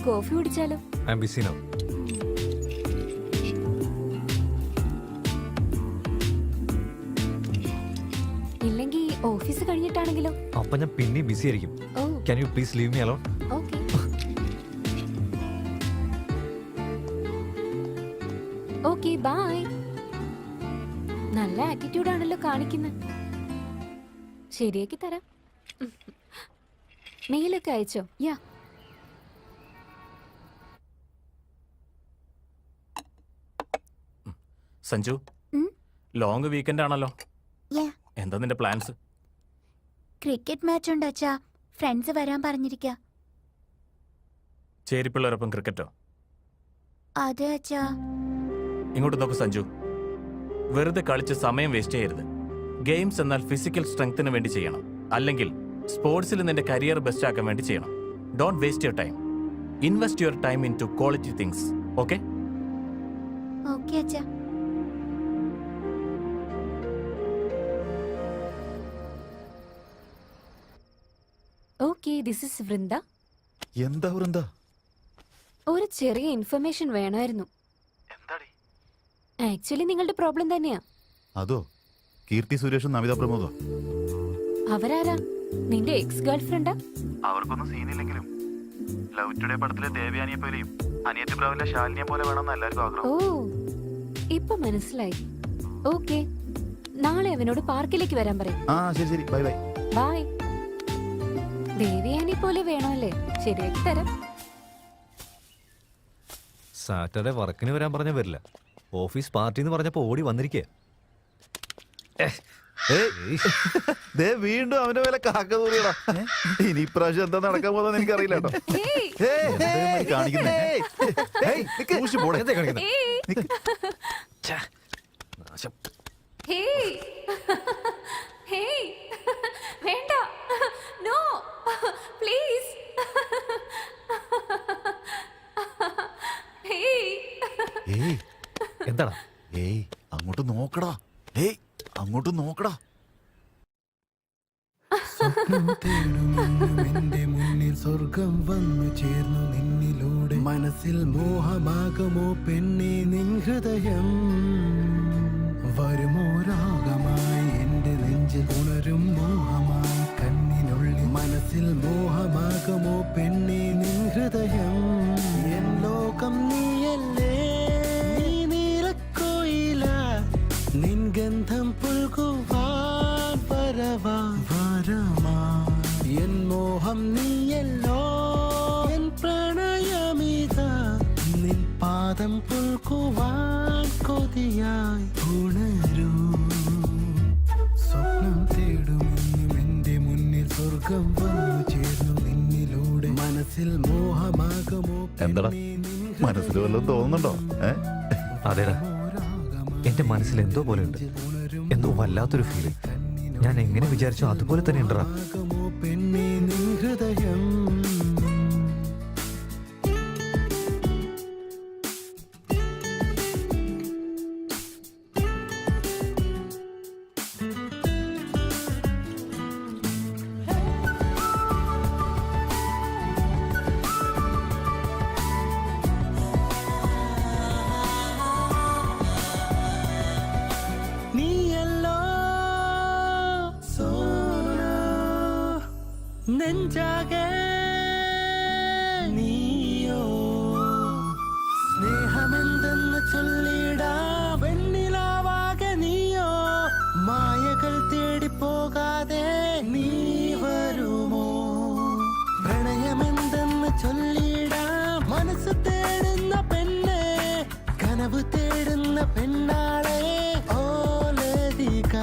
Coffee കുടിച്ചാലോ? I am busy now. ഇല്ലെങ്കിൽ office കഴിഞ്ഞിട്ടാണെങ്കിലോ? അപ്പൊ ഞാൻ പിന്നെ ബിസി ആയിരിക്കും. Can you please leave me alone? Okay. Okay bye. നല്ല ആറ്റിറ്റ്യൂഡ് ആണല്ലോ കാണിക്കുന്നത്. ശരിയാക്കി തരാം. മെയിലൊക്കെ അയച്ചോ? യാ. സഞ്ജു, ലോങ് വീക്കെൻഡ് ആണല്ലോ. എന്താ നിന്റെ പ്ലാൻസ്? ക്രിക്കറ്റ് മാച്ച് ഉണ്ട് അച്ഛാ. ഫ്രണ്ട്സ് വരാൻ പറഞ്ഞിരിക്ക. ചേരിപ്പിള്ളേരൊപ്പം ക്രിക്കറ്റോ? അതെ അച്ഛാ. ഇങ്ങോട്ട് നോക്ക് സഞ്ജു, വെറുതെ കളിച്ച് സമയം വേസ്റ്റ് ചെയ്യരുത്. ഗെയിംസ് എന്നാൽ ഫിസിക്കൽ സ്ട്രെങ്ത്തിന് വേണ്ടി ചെയ്യണം, അല്ലെങ്കിൽ സ്പോർട്സിൽ നിന്റെ കരിയർ ബെസ്റ്റ് ആക്കാൻ വേണ്ടി ചെയ്യണം. Don't waste your time. Invest your time in to quality things. Okay? Okay അച്ഛാ. Okay, this is Vrinda. എന്താ വൃന്ദ? ഒരു ചെറിയ ഇൻഫർമേഷൻ വേണമായിരുന്നു. ആക്ച്വലി നിങ്ങളുടെ പ്രോബ്ലം തന്നെയാ. അതോ? കീർത്തി സുരേഷും നമിത പ്രമോദോ? അവരാരാ? നിന്റെ എക്സ് ഗേൾ ഫ്രണ്ടാ? അവർക്കൊന്നും സീനില്ലെങ്കിലും ലവ് ടുഡേ പടത്തിലെ ദേവയാനിയെ പോലെയും അനിയത്തി പ്രാവിലെ ശാലിനിയെ പോലെ വേണമെന്ന് എല്ലാവർക്കും ആഗ്രഹം. ഓ, ഇപ്പൊ മനസ്സിലായി. ഓക്കേ, നാളെ അവനോട് പാർക്കിലേക്ക് വരാൻ പറയും. ആ ശരി ശരി, ബൈ ബൈ. ബൈ. ദേവയാനി പോലെ വേണമല്ലേ? ശരിയാക്കി തരാം. സാറ്റർഡേ വർക്കിന് വരാൻ പറഞ്ഞ വരില്ല. ഓഫീസ് പാർട്ടി എന്ന് പറഞ്ഞപ്പോ ഓടി വന്നിരിക്കുക. വീണ്ടും അവന്റെ മേലെ കാക്ക തൂറിയടാ. ഇനി ഇപ്രാവശ്യം എന്താ നടക്കാൻ പോകുന്ന എനിക്കറിയില്ല കേട്ടോ. വേണ്ട, നോ പ്ലീസ്. എന്താടാ? ഏയ് അങ്ങോട്ട് നോക്കടാ. ഏയ് അങ്ങോട്ട് നോക്കടാ. എന്റെ മുന്നിൽ സ്വർഗം വന്നു ചേർന്നു നിന്നിലൂടെ. മനസ്സിൽ മോഹമാകുമോ പെണ്ണെ നിൻ ഹൃദയം? വരുമോ രാഗമായി എന്റെ നെഞ്ചിൽ ഉണരും മോഹമായി കണ്ണിനുള്ളിൽ. മനസ്സിൽ മോഹമാകുമോ പെണ്ണെ നിൻ ഹൃദയം? എൻ ലോകം നീയല്ലേ, നീ നീലക്കോയില. നിൻ ഗന്ധം പുൽകുവാൻ വരവാ വരമാ. എൻ മോഹം നീയല്ലോ, എൻ പ്രണയമിത. നിൻ പാദം പുൽകുവാൻ കൊതിയായി ഉണരൂ. സ്വപ്നം തേടുമെന്നും എന്റെ മുന്നിൽ സ്വർഗം വന്നു ചേർന്നു നിന്നിലൂടെ. മനസ്സിൽ മോഹമാകുമോ? എന്താടാ മനസ്സിൽ വല്ലതും തോന്നുന്നുണ്ടോ? അതേടാ, എന്റെ മനസ്സിൽ എന്തോ പോലെ ഉണ്ട്. എന്തോ വല്ലാത്തൊരു ഫീല്. ഞാൻ എങ്ങനെ വിചാരിച്ചോ അതുപോലെ തന്നെ ഉണ്ടടാ. പെണ്ണെ നിൻ ഹൃദയം. നെഞ്ചാകെ നീയോ സ്നേഹമെന്തെന്ന് ചൊല്ലിടാ. വെണ്ണിലാവാകെ നീയോ മായകൾ തേടി പോകാതെ നീ വരുമോ? പ്രണയമെന്തെന്ന് ചൊല്ലിടാ. മനസ്സ് തേടുന്ന പെണ്ണെ, കനവ് തേടുന്ന പെണ്ണാളെ. ഓ ലതിക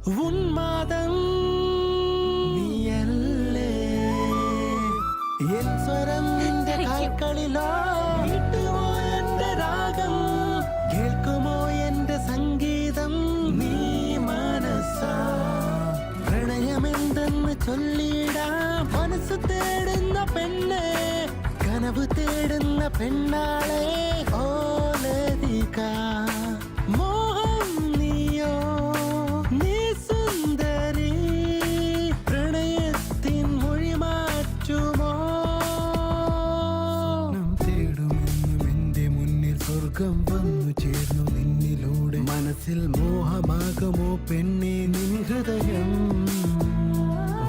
ഉന്മാദം നീയല്ലേ എൻ സ്വരം നിന്റെ കാൽക്കളിലോ കേട്ടുമോ എന്റെ രാഗം കേൾക്കുമോ എന്റെ സംഗീതം നീ മനസ്സാ പ്രണയമെന്തെന്ന് ചൊല്ലിടാം മനസ്സ് തേടുന്ന പെണ്ണെ കനവ് തേടുന്ന പെണ്ണാളെ ഓ ലതിക മോഹം നീയോ നീ സുന്ദരി പ്രണയത്തിൻ മൊഴി മാറ്റുമോ തേടുമെന്നും എന്റെ മുന്നിൽ സ്വർഗം വന്നു ചേർന്നു നിന്നിലൂടെ മനസ്സിൽ മോഹമാകുമോ പെണ്ണെ നിൻ ഹൃദയം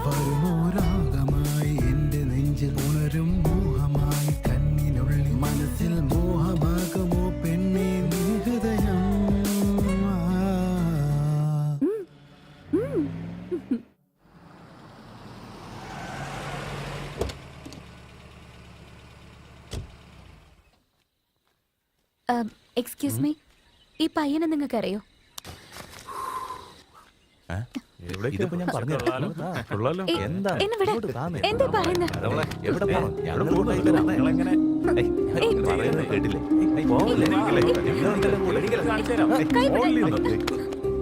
വരുമോ രാഗമായി എന്റെ നെഞ്ചിൽ ഉണരും മോഹമായി കണ്ണിനുള്ളിൽ മനസ്സിൽ മോഹമാകുമോ പെണ്ണെ നിൻ ഹൃദയം എക്സ്ക്യൂസ് മീ, ഈ പയ്യനെ നിങ്ങൾക്ക് അറിയോ? ഇതിപ്പോ ഞാൻ പറഞ്ഞു എന്താ എന്നെ വിടാ. എന്താ പറയുന്നത്? എവിടെ പോകണം? എവിടെ പോകുന്നു? പറയുന്നത് കേട്ടില്ലേ?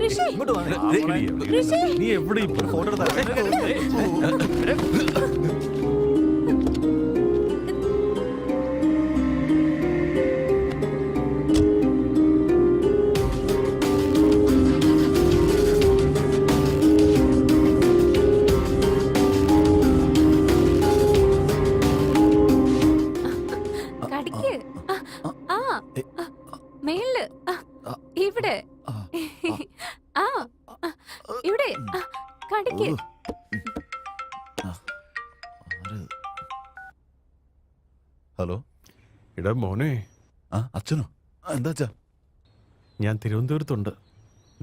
ഋഷി, ഇങ്ങോട്ട് വാ. ഋഷി. നീ എവിടെ ഇപ്പൊ ഫോട്ടോ കടിക്ക്. ആ, മേളില്. ഇവിടെ. ആ, ഇവിടെ. കടിക്ക്. ഹലോ. എടാ മോനെ, ആ അച്ഛനോ? എന്താ അച്ഛാ? ഞാൻ തിരുവനന്തപുരത്തുണ്ട്,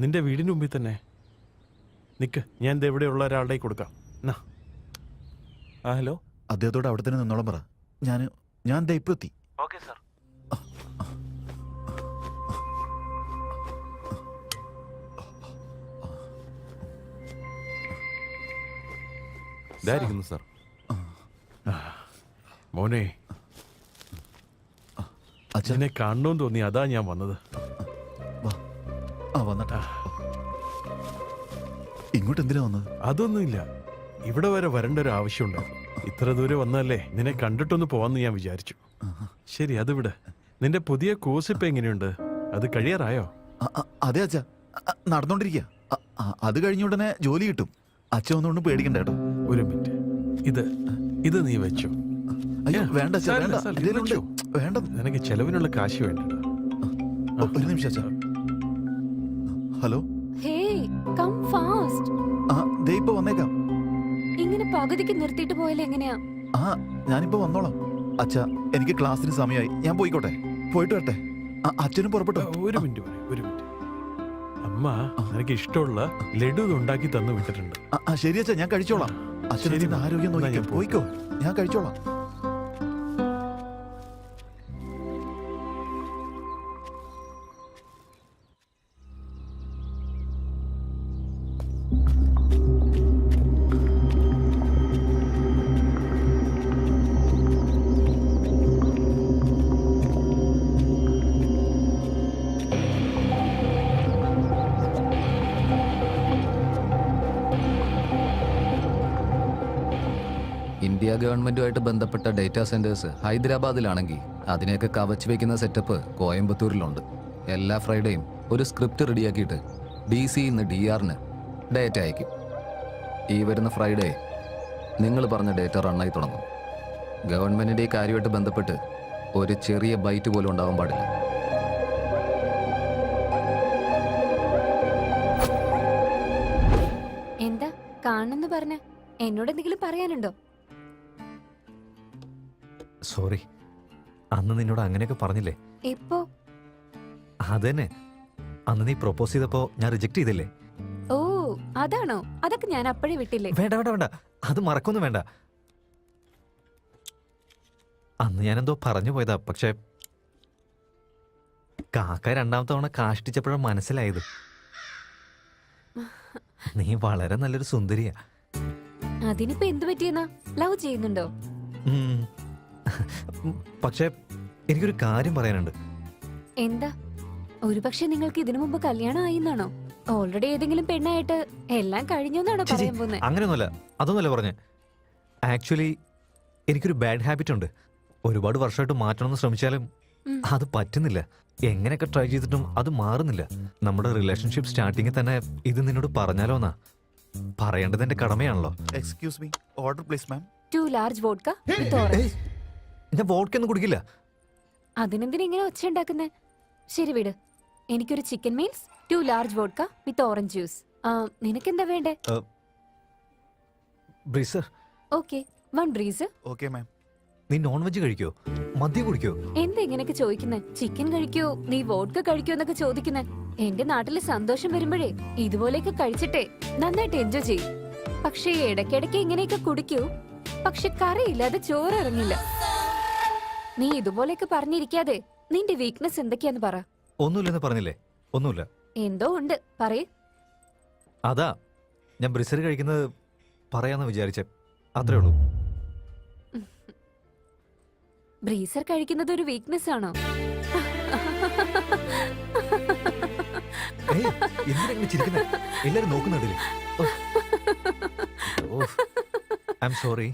നിന്റെ വീടിന് മുമ്പിൽ തന്നെ. നിക്ക്, ഞാൻ ദേ ഇവിടെയുള്ള ഒരാളുടെ കൊടുക്കാം. എന്നാ. ആ ഹലോ. അദ്ദേഹത്തോട് അവിടെ തന്നെ നിന്നോളം പറ. ഞാൻ ദേ ഇപ്പൊ എത്തി. Okay sir. ഇതായിരിക്കുന്നു സാർ. മോനെ, അച്ഛനെ എന്നെ കാണണമെന്ന് തോന്നി, അതാ ഞാൻ വന്നത്. വന്നട്ടാ. ഇങ്ങോട്ട് എന്തിനാ വന്നത്? അതൊന്നുമില്ല, ഇവിടെ വരെ വരേണ്ട ഒരു ആവശ്യമുണ്ടായിരുന്നു. ഇത്ര ദൂരെ വന്നല്ലേ, നിന്നെ കണ്ടിട്ടൊന്ന് പോവാന്ന് ഞാൻ വിചാരിച്ചു. ശരി, അത് വിട്. നിന്റെ പുതിയ കോഴ്സ് ഇപ്പൊ എങ്ങനെയുണ്ട്? അത് കഴിയാറായോ? അതെ അച്ഛാ, നടന്നോണ്ടിരിക്കുക. അത് കഴിഞ്ഞ ഉടനെ ജോലി കിട്ടും. അച്ഛൻ ഒന്നുകൊണ്ട് പേടിക്കണ്ട കേട്ടോ. ഒരു മിനിറ്റ്, ഇത് നീ വെച്ചോ. അയ്യോ വേണ്ട അച്ഛാ, വേണ്ട. ഇതിലുണ്ട്. വേണ്ട. നിനക്ക് ചെലവിനുള്ള കാശ് വേണ്ട. ഒരു നിമിഷം അച്ഛാ. ഹലോ. Hey, come fast. ദേ ഇപ്പൊ വന്നേക്കാം. ഇങ്ങനെ പകുതിക്ക് നിർത്തിയിട്ട് പോയാൽ എങ്ങനെയാ? ഞാനിപ്പോ വന്നോളാം. അച്ഛാ, എനിക്ക് ക്ലാസ്സിന് സമയമായി, ഞാൻ പോയിക്കോട്ടെ. പോയിട്ട് വരട്ടെ. അച്ഛനും പുറപ്പെട്ടോ? ഒരു മിനിറ്റ്, ഒരു മിനിറ്റ്. അമ്മ എനിക്ക് ഇഷ്ടമുള്ള ലഡു ഉണ്ടാക്കി തന്നു വിട്ടിട്ടുണ്ട്. ശരി അച്ഛാ, ഞാൻ കഴിച്ചോളാം. അച്ഛൻ്റെ ആരോഗ്യം നോക്കിക്കോ. പോയിക്കോ, ഞാൻ കഴിച്ചോളാം. ഇന്ത്യ ഗവൺമെന്റുമായിട്ട് ബന്ധപ്പെട്ട ഡേറ്റാ സെന്റേഴ്സ് ഹൈദരാബാദിലാണെങ്കിൽ അതിനെയൊക്കെ കവച്ച് വെക്കുന്ന സെറ്റപ്പ് കോയമ്പത്തൂരിലുണ്ട്. എല്ലാ ഫ്രൈഡേയും ഒരു സ്ക്രിപ്റ്റ് റെഡിയാക്കിയിട്ട് DC നിന്ന് DR-ന് ഡേറ്റ അയക്കും. ഈ വരുന്ന ഫ്രൈഡേ നിങ്ങൾ പറഞ്ഞ ഡേറ്റ റണ്ണായി തുടങ്ങും. ഗവൺമെന്റിന്റെ ഈ കാര്യമായിട്ട് ബന്ധപ്പെട്ട് ഒരു ചെറിയ ബൈറ്റ് പോലും ഉണ്ടാവാൻ പാടില്ല. എന്താ കാണുന്നു പറഞ്ഞ? എന്നോട് എന്തെങ്കിലും പറയാനുണ്ടോ? സോറി, അന്ന് നിന്നോട് അങ്ങനെയൊക്കെ പറഞ്ഞില്ലേ? ഇപ്പോ അതന്നെ, അന്ന് നീ പ്രൊപ്പോസ് ചെയ്തപ്പോ ഞാൻ റിജക്ട് ചെയ്തില്ലേ? ഓ, അതാണോ? അതൊക്കെ ഞാൻ അപ്പോഴേ വിട്ടില്ലേ. വേണ്ട വേണ്ട വേണ്ട, അത് മറക്കൊന്നും വേണ്ട. അന്ന് ഞാനെന്തോ പറഞ്ഞു പോയതാ. പക്ഷെ കാക്ക രണ്ടാമത്തെ തവണ കാഷ്ടിച്ചപ്പോഴാണ് മനസ്സിലായത്. നീ വളരെ നല്ലൊരു സുന്ദരിയാ. അതിനിപ്പോ എന്ത് പറ്റിയെന്നാ? ലവ് ചെയ്യുന്നുണ്ടോ? ഉം. പക്ഷേ എനിക്കൊരു കാര്യം പറയാനുണ്ട്. എന്താ? ഒരുപക്ഷെ നിങ്ങൾക്ക് ഇതിനു മുമ്പ് കല്യാണം ആയിന്നാണോ? ഓൾറെഡി ഏതെങ്കിലും പെണ്ണായിട്ട് എല്ലാം കഴിഞ്ഞോന്നാണോ ചേച്ചി, പറയാൻ പോകുന്നത്? അങ്ങനെയൊന്നുമല്ല, അതൊന്നുമല്ല പറഞ്ഞേ. ആക്ച്വലി എനിക്കൊരു ബാഡ് ഹാബിറ്റ് ഉണ്ട്. ഒരുപാട് വർഷമായിട്ട് മാറ്റണമെന്ന് ശ്രമിച്ചാലും അത് പറ്റുന്നില്ല. എങ്ങനെയൊക്കെ ട്രൈ ചെയ്തിട്ടും അത് മാറുന്നില്ല. നമ്മുടെ റിലേഷൻഷിപ്പ് സ്റ്റാർട്ടിങ്ങിൽ തന്നെ ഇത് നിന്നോട് പറഞ്ഞാലോ എന്നാ. പറയേണ്ടത് എന്റെ കടമയാണല്ലോ. Excuse me, order please ma'am. 2 large vodka with orange. ഞാൻ വോഡ്ക്കൊന്നും കുടിക്കില്ല. അതിനെന്തിനാ ഇങ്ങനെ ഒച്ച ഉണ്ടാക്കുന്നേ? ശരി വിട്. എനിക്കൊരു chicken meals, 2 large vodka with orange juice. നിനക്കെന്താ വേണ്ടേ? ബ്രീസർ, ഓക്കെ, 1 ബ്രീസ്. Okay ma'am. നീ നോൺ വെജ് കഴിക്കോ? മദ്യം കുടിക്കോ? എന്താ ഇങ്ങനെയൊക്കെ ചോദിക്കുന്നേ? ചിക്കൻ കഴിക്കോ, നീ വോഡ്ക കഴിക്കോ എന്നൊക്കെ ചോദിക്കുന്നേ? എന്റെ നാട്ടില് സന്തോഷം വരുമ്പോഴേ ഇതുപോലെയൊക്കെ കഴിച്ചിട്ടേ നന്നായിട്ട് എൻജോയ് ചെയ്യും. പക്ഷേ ഇടയ്ക്കിടയ്ക്ക് ഇങ്ങനെയൊക്കെ കുടിക്കൂ. പക്ഷെ കറിയില്ലാതെ ചോറ് ഇറങ്ങില്ല. നീ ഇതുപോലെയൊക്കെ പറഞ്ഞിരിക്കാതെ നിന്റെ വീക്ക്നെസ് എന്തൊക്കെയാന്ന് പറ. ഒന്നുമില്ലെന്ന് പറഞ്ഞില്ലേ? ഒന്നുമില്ല. എന്തോ ഉണ്ട്, പറയ്. അതാ ഞാൻ ബ്രിസർ കഴിക്കുന്നത് പറയാന്ന് വിചാരിച്ചേ. അത്രേ ഉള്ളൂ. ബ്രീസർ കഴിക്കുന്നത് ഒരു വീക്ക്നെസ് ആണോ? എന്തിനാ ചിരിക്കുന്നത്? എല്ലാരും നോക്കുന്നുണ്ടല്ലേ? I am sorry.